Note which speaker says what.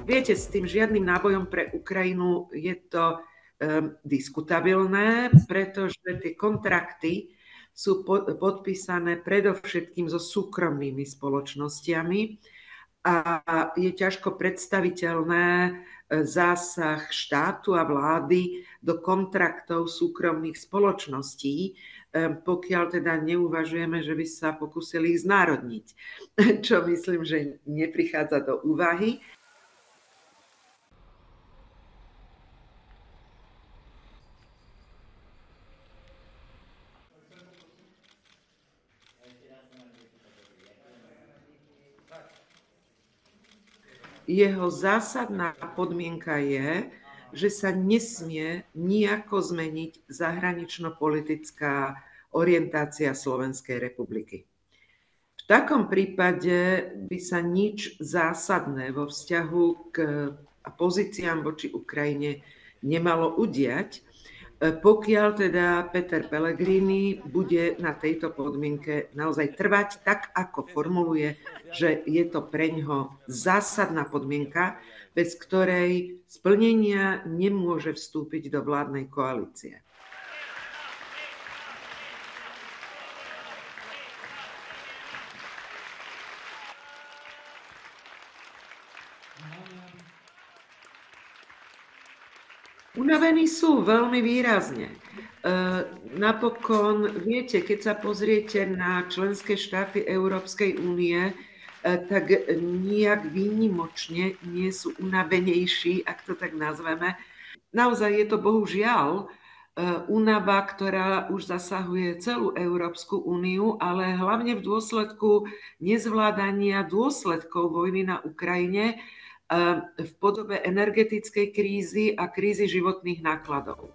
Speaker 1: Viete, s tým žiadnym nábojom pre Ukrajinu je to diskutabilné, pretože tie kontrakty sú podpísané predovšetkým so súkromnými spoločnosťami a je ťažko predstaviteľné zásah štátu a vlády do kontraktov súkromných spoločností, pokiaľ teda neuvažujeme, že by sa pokúsili ich znárodniť, čo myslím, že neprichádza do úvahy. Jeho zásadná podmienka je, že sa nesmie nijako zmeniť zahranično-politická orientácia Slovenskej republiky. V takom prípade by sa nič zásadné vo vzťahu k pozíciám voči Ukrajine nemalo udiať, pokiaľ teda Peter Pellegrini bude na tejto podmienke naozaj trvať tak, ako formuluje, že je to preňho zásadná podmienka, bez ktorej splnenia nemôže vstúpiť do vládnej koalície. Unavení sú veľmi výrazne. Napokon, viete, keď sa pozriete na členské štáty Európskej únie, tak nijak výnimočne nie sú unavenejší, ak to tak nazveme. Naozaj je to bohužiaľ únava, ktorá už zasahuje celú Európsku úniu, ale hlavne v dôsledku nezvládania dôsledkov vojny na Ukrajine, v podobe energetickej krízy a krízy životných nákladov.